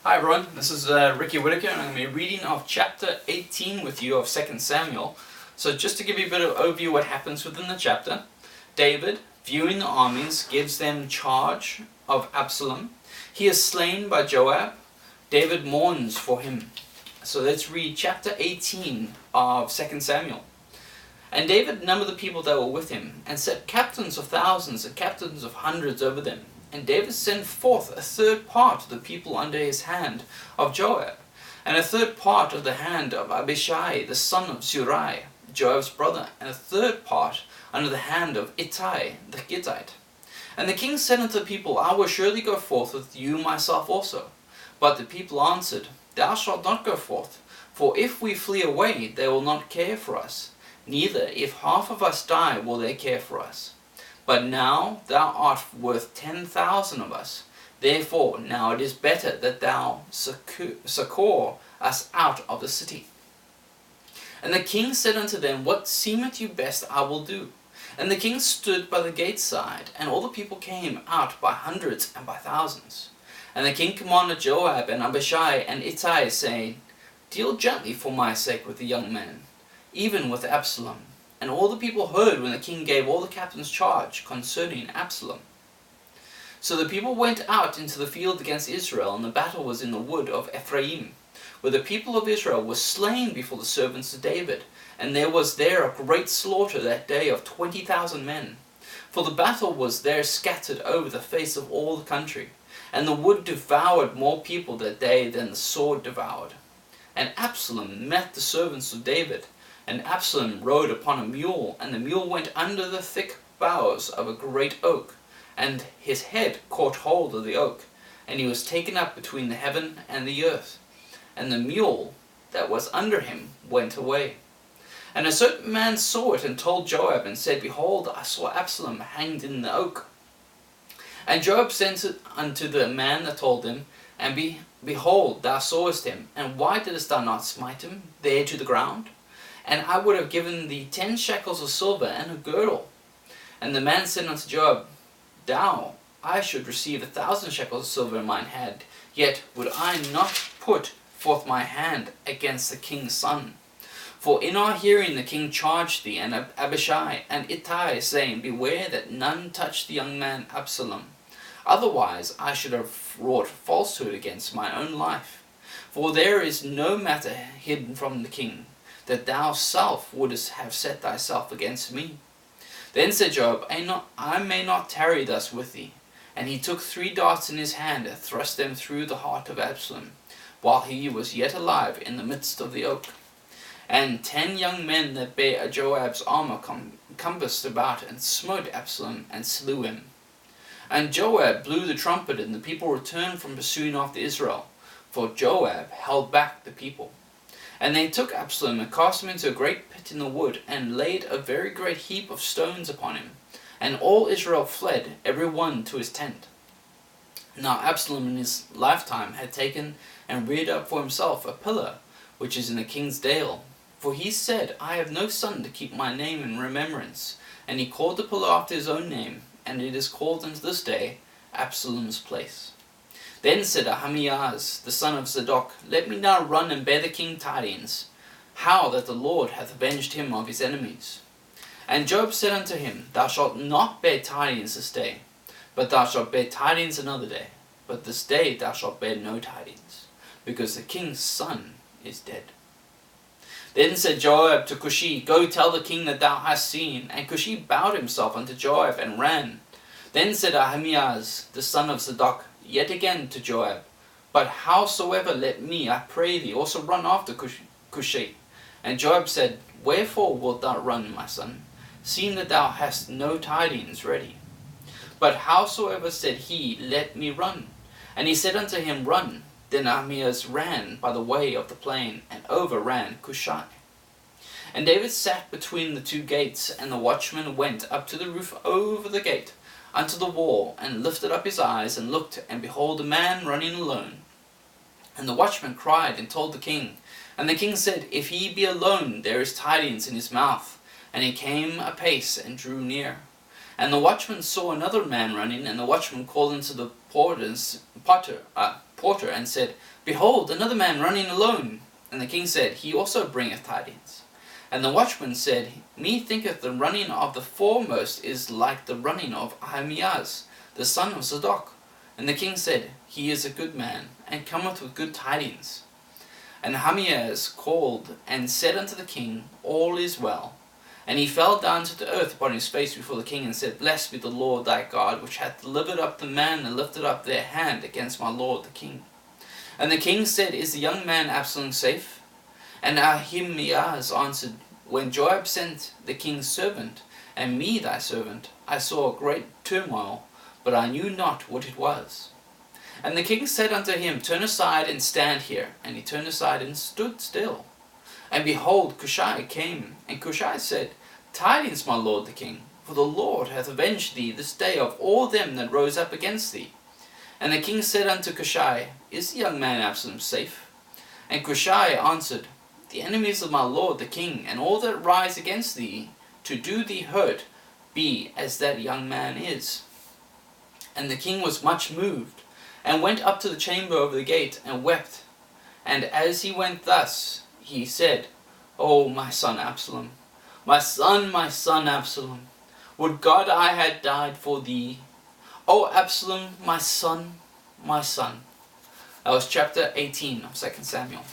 Hi everyone, this is Ricky Whitaker, and I'm going to be reading off chapter 18 with you of 2 Samuel. So just to give you a bit of overview what happens within the chapter, David, viewing the armies, gives them charge of Absalom. He is slain by Joab. David mourns for him. So let's read chapter 18 of 2 Samuel. And David numbered the people that were with him, and set captains of thousands and captains of hundreds over them. And David sent forth a third part of the people under his hand of Joab, and a third part of the hand of Abishai the son of Zeruiah, Joab's brother, and a third part under the hand of Ittai the Gittite. And the king said unto the people, I will surely go forth with you myself also. But the people answered, Thou shalt not go forth, for if we flee away, they will not care for us. Neither if half of us die will they care for us. But now thou art worth 10,000 of us. Therefore now it is better that thou succour us out of the city. And the king said unto them, What seemeth you best I will do. And the king stood by the gate side, and all the people came out by hundreds and by thousands. And the king commanded Joab and Abishai and Ittai, saying, Deal gently for my sake with the young man, even with Absalom. And all the people heard when the king gave all the captains charge concerning Absalom. So the people went out into the field against Israel, and the battle was in the wood of Ephraim, where the people of Israel were slain before the servants of David, and there was there a great slaughter that day of 20,000 men. For the battle was there scattered over the face of all the country, and the wood devoured more people that day than the sword devoured. And Absalom met the servants of David, and Absalom rode upon a mule, and the mule went under the thick boughs of a great oak, and his head caught hold of the oak, and he was taken up between the heaven and the earth. And the mule that was under him went away. And a certain man saw it, and told Joab, and said, Behold, I saw Absalom hanged in the oak. And Joab sent unto the man that told him, and behold, thou sawest him, and why didst thou not smite him there to the ground? And I would have given thee 10 shekels of silver and a girdle. And the man said unto Joab, I should receive 1,000 shekels of silver in mine hand, yet would I not put forth my hand against the king's son. For in our hearing the king charged thee and Abishai and Ittai, saying, Beware that none touch the young man Absalom. Otherwise I should have wrought falsehood against my own life. For there is no matter hidden from the king, that thou self wouldest have set thyself against me. Then said Joab, I may not tarry thus with thee. And he took 3 darts in his hand, and thrust them through the heart of Absalom, while he was yet alive in the midst of the oak. And 10 young men that bare Joab's armor compassed about, and smote Absalom, and slew him. And Joab blew the trumpet, and the people returned from pursuing after Israel, for Joab held back the people. And they took Absalom, and cast him into a great pit in the wood, and laid a very great heap of stones upon him. And all Israel fled, every one to his tent. Now Absalom in his lifetime had taken and reared up for himself a pillar, which is in the king's dale. For he said, I have no son to keep my name in remembrance. And he called the pillar after his own name, and it is called unto this day Absalom's place. Then said Ahimaaz the son of Zadok, Let me now run and bear the king tidings, how that the Lord hath avenged him of his enemies. And Joab said unto him, Thou shalt not bear tidings this day, but thou shalt bear tidings another day. But this day thou shalt bear no tidings, because the king's son is dead. Then said Joab to Cushi, Go tell the king that thou hast seen. And Cushi bowed himself unto Joab, and ran. Then said Ahimaaz the son of Zadok yet again to Joab, But howsoever let me, I pray thee, also run after Cushi. And Joab said, Wherefore wilt thou run, my son, seeing that thou hast no tidings ready? But howsoever, said he, let me run. And he said unto him, Run. Then Ahimaaz ran by the way of the plain, and overran Cushi. And David sat between the 2 gates, and the watchman went up to the roof over the gate, unto the wall, and lifted up his eyes, and looked, and behold, a man running alone. And the watchman cried, and told the king. And the king said, If he be alone, there is tidings in his mouth. And he came apace, and drew near. And the watchman saw another man running, and the watchman called unto the porter, and said, Behold, another man running alone. And the king said, He also bringeth tidings. And the watchman said, Me thinketh the running of the foremost is like the running of Ahimaaz, the son of Zadok. And the king said, He is a good man, and cometh with good tidings. And Ahimaaz called and said unto the king, All is well. And he fell down to the earth upon his face before the king, and said, Blessed be the Lord thy God, which hath delivered up the man and lifted up their hand against my lord the king. And the king said, Is the young man Absalom safe? And Ahimaaz answered, When Joab sent the king's servant, and me thy servant, I saw a great turmoil, but I knew not what it was. And the king said unto him, Turn aside and stand here. And he turned aside and stood still. And behold, Cushai came, and Cushai said, Tidings, my lord the king, for the Lord hath avenged thee this day of all them that rose up against thee. And the king said unto Cushai, Is the young man Absalom safe? And Cushai answered, The enemies of my lord the king, and all that rise against thee, to do thee hurt, be as that young man is. And the king was much moved, and went up to the chamber over the gate, and wept. And as he went thus, he said, O my son Absalom, my son Absalom, would God I had died for thee. O Absalom, my son, my son. That was chapter 18 of 2 Samuel.